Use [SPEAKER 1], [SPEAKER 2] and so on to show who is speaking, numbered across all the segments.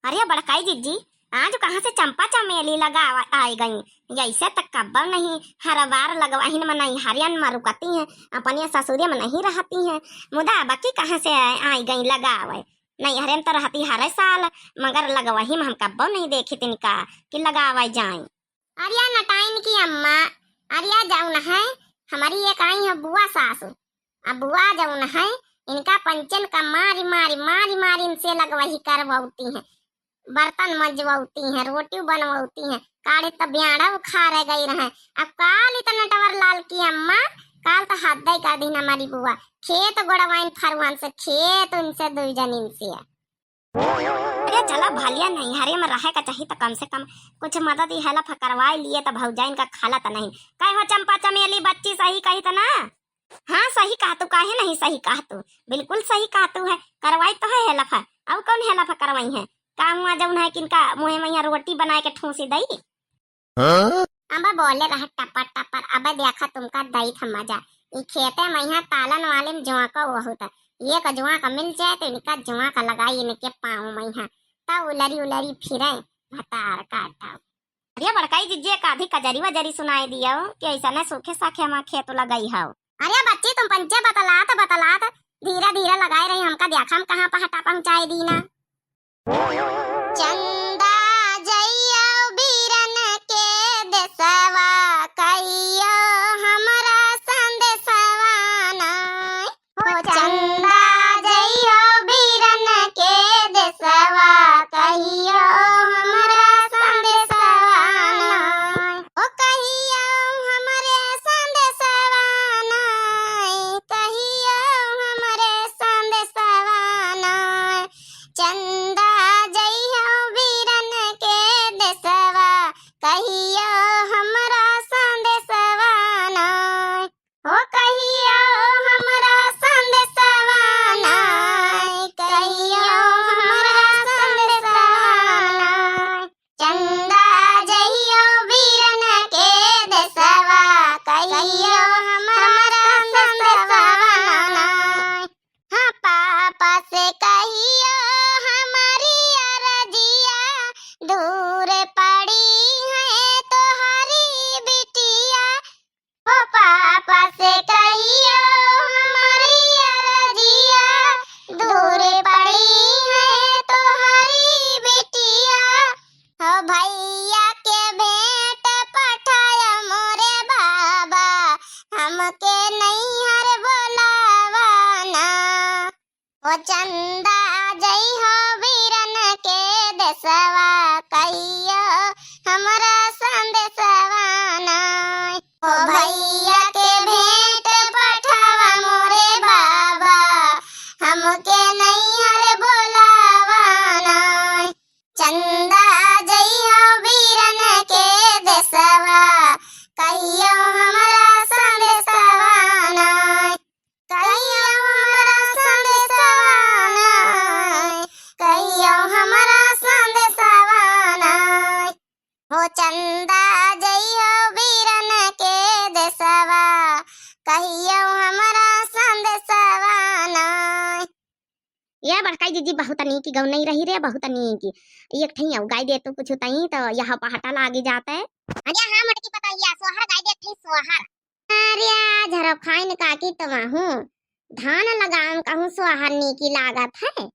[SPEAKER 1] अरे बड़काई जीजी, आज कहाँ से चंपा चमेली लगा आई गई। ऐसे तक कब्बा नहीं, हर बार लगवाहिन में नहीं हरियन में रुकती हैं, अपने ससुरे में नहीं रहती हैं। मुदा बाकी कहाँ से आई गई लगावे। नहीं हरियन तो रहती हर साल, मगर लगवाही में हम कब्बा नहीं देखी तिनका कि लगावा जाए। अरिया नटाइन की अम्मा, अरिया जाऊन है हमारी एक आई है बुआ सासू। अब बुआ जाऊन है इनका पंचन का मारी मारी मारी मारी इनसे लगवाही करवाती हैं, बर्तन मंजवाती हैं, रोटी बनवाती हैं। काले तबियाड़ा खा रह गई रहे। अब काल इतना टवर लाल की अम्मा, काल तो हाथ दई कर दी हमारी बुआ। खेत गोड़वाइन फरवान से खेत उनसे दुई जनीन से। अरे चला भालिया नहीं हरे में रहे का चाहिए तो कम से कम कुछ मदद ही हेल्प करवाई लिए तो भौजाइन का खाला तो नहीं। कहे हो चंपा चमेली बच्ची सही कही तो ना। हाँ सही कहा तू, काहे नहीं सही कहा तू, बिल्कुल सही कहा तू है। करवाई तो है हेल्प, अब कौन हेल्प करवाई है। काम हुआ जब है किनका मुहे में रोटी बना के ठूसी दई। अब बोले रहा टपर टपर, अब देखा तुमका दई था मजा। ये खेते में यहाँ तालन वाले में जुआ का वो होता, ये का जुआ का मिल जाए तो इनका जुआ का लगाई इनके पाँव में यहाँ तब उलरी उलरी फिरे भतार काटा। अरे बड़काई जीजी एक आधी कजरी वजरी सुनाई दिया कि ऐसा न सूखे साखे हम खेत लगाई हो। अरे बच्ची तुम पंचे बतलात धीरे धीरे लगाए रही, हमका देखा हम कहाँ पहटा पहुँचाई दी ना। चंदा जइयो बीरन के देसवा कहियो हमरा संदेशवा नाय हो। चंदा जइयो बीरन के देसवा कहियो हमरा संदेशवा नाय ओ कहियो हमरे संदेशवा नाय, कहियो हमरे संदेशवा नाय। चंदा कहियो हमरा संदेशवा नाय हो, कहियो हमरा संदेशवा नाय, कहियो हमरा संदेशवा नाय। चंदा जइयो बीरन के देसवा कहियो हमरा संदेशवा नाय। हाँ पापा से कहियो हमारी अरजिया दूर पड़ी पापा से कहियो हमारी अरजिया दूर पड़ी है तुम्हारी बिटिया हो। भैया के भेंट पठाया मोरे बाबा, हमके नहीं हर बोलावा ना ओ। चंदा जई हो बीरन के देसवा कहियो हमरा संदेशवा नाय ओ। भैया के भेंट पठावा मोरे बाबा, हमके नहीं हर बोलावा नाय। चंदा जइयो बीरन के देसवा कहियो हमरा संदेशवा नाय, कहियो हमरा संदेशवा नाय, कहियो हमरा संदेशवा नाय हो। चंदा जइयो बीरन के देसवा कहियो हमरा संदेशवा नाय। ये बड़काई जीजी बहुत नीक गौ नहीं रही रे, बहुत नीक। एक ठई गाय दे तो कुछ तई तो यहाँ पहाटा लागे जाता है। अरे हाँ मटकी बताइए सोहर गाय दे ठई सोहर। अरे झरा खाइन काकी तमाहू धान लगाम कहूँ सोहर नीकी लागत है,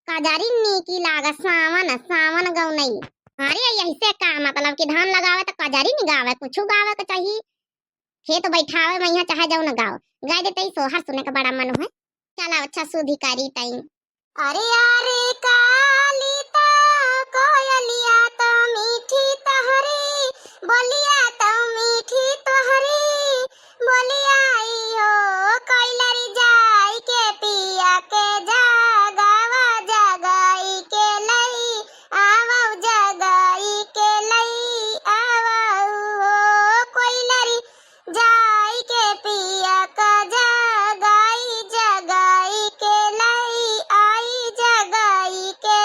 [SPEAKER 1] कजरी नीकी लागत सावन सावन गौ नहीं। अरे यही से का मतलब कि धान लगावे तो कजरी नहीं गावे, कुछ गावे के चाहिए। खेत बैठावे में यहाँ चाहे जाओ न गाओ, गाय देते ही सोहर सुने का बड़ा मन है। चला अच्छा सुधिकारी तई। अरे यारे काली ता कोयलिया तो मीठी तोहरी बोलिया, तो मीठी तोहरी बोलिया हो। कोयलरी जाई के पिया के जगावा जगाई के लई आवो, जगाई के लई आवो हो। कोयलरी जाई के पिया का जगाई जगाई के लई आई, जगाई के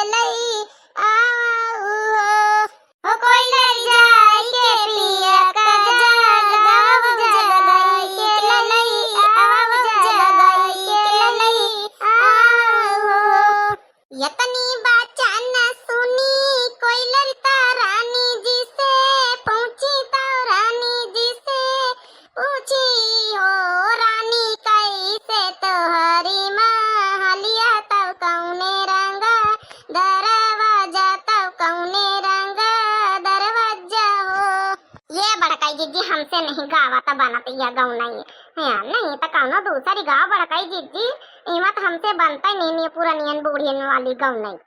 [SPEAKER 1] हमसे नहीं गावत बनत यह गाँव नहीं है नहीं तो कौनो दूसरी गाँव बड़काई जीजी इमा तो हमसे बनता ही नहीं पूरा नियन बूढ़ियन वाली गाँव नहीं।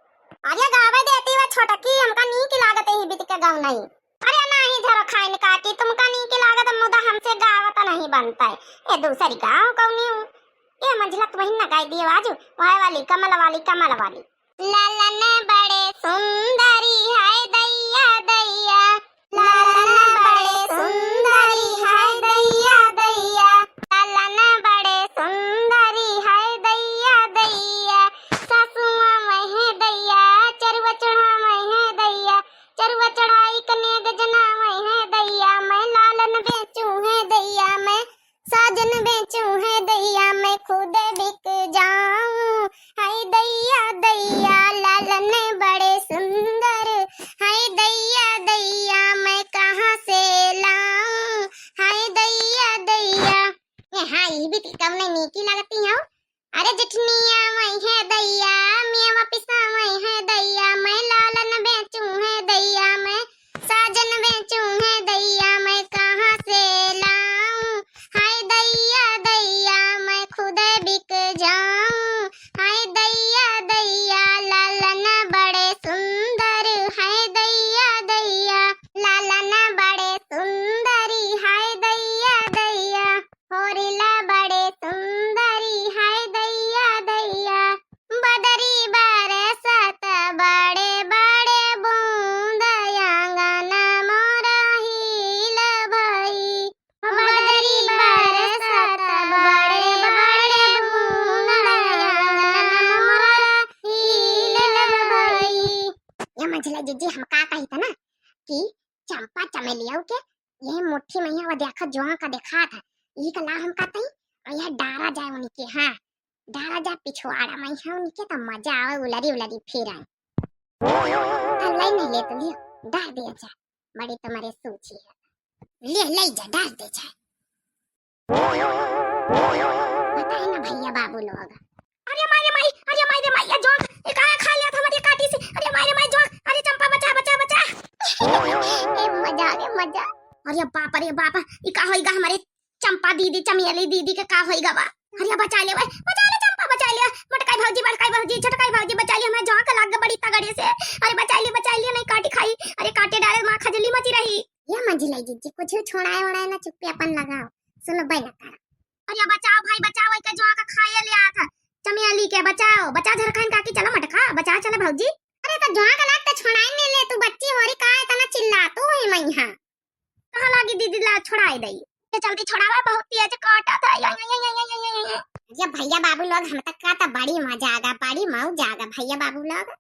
[SPEAKER 1] अरे गावे देती वा छोटकी हमका नी की लागत है बीत के गाँव नहीं। अरे नहीं झरो खाइन काटी तुमका नी की लागत मुदा हमसे गावत नहीं बनता है ये दूसरी गाँव कौनी हूँ ये मंझला तो वही ना गाय दिए आजू वह वाली कमल वाली लालन बड़े सुंदरी है दैया दैया लालन बड़े सुंदरी है दैया दैया लालन बड़े सुंदरी है दैया दैया सासुआ महे दैया चरवा चढ़ा महे दैया चरवा चढ़ाई कने गजना महे दैया मैं लालन बेचूं है दैया मैं साजन बेचूं है दैया मैं खुद बिक जाऊं हाय दैया दैया लालन बड़े सुंदर हाय दैया दैया मैं कहाँ से लाऊं हाय दैया दैया ये हाय भी कम नहीं नीकी लगती हो। अरे जिठनिया मैं है दैया मियाँ वापिसा मैं है दैया मैं लालन बेचूं है दैया मैं साजन बेचूं है दैया मैं कहाँ से लाऊं हाय दैया दैया मैं खुद बिक जाऊं हाय दैया दैया लालन बड़े सुंदर हाय दैया दैया लालन बड़े सुंदरी हाय दैया दैया होरिला बड़े सुंदरी हाय दैया दैया बदरी बरसत बड़े बड़े बूंद आंगन मोरा हिल भई बदरी बरसत बड़े बड़े बूंद आंगन मोरा हिल भई। ये मंझला जीजी हम का कही था ना कि चंपा चमेलिया के ये मुट्ठी में वो देखा जो का देखा था यही का ला हम कहते हैं और यह डारा जाए उनके हाँ डारा जाए पिछवाड़ा में है उनके तो मजा आवे उलरी फिर आए अल्लाह नहीं ले तो लियो डाल दिया जाए बड़ी तुम्हारे सूची है ले जा डाल दे जाए बताए ना भैया बाबू लोग। अरे मारे माई ये जोक ये काया खा लिया था हमारी काटी से अरे मारे जोक अरे चंपा बचा ए मजा आ गया मजा। अरे बाप ये का होइगा हमारे चंपा दीदी चमेली दीदी के का होइगा बा अरे बचा ले चंपा बचा लिया मटकाई भौजी छोटकाई भौजी बचा लिया मैं जोक लाग बड़ी तगड़े से अरे बचा लिया नहीं काटी खाई अरे काटे डाले मां खजली मची रही। ये मंझिला जीजी कुछ छोड़ाए ओड़ाए ना चुप्पी अपन लगाओ सुनो भाई ना अरे बचाओ भाई बचाओ के जोक खाए लिया था चमेली के बचा झरखान काकी चला मटका बचा चले भौजी अरे तो जोक लाग तो छोड़ाए नहीं ले तू बच्ची होरी का इतना चिल्ला तू ही मैं यहां कहां लागी दीदी ला छोड़ाए दई जल्दी छोड़ावा बहुत तेज काटा था ये भैया बाबू लोग हम तक का तो बड़ी मजा आगा बड़ी मौज आगा भैया बाबू लोग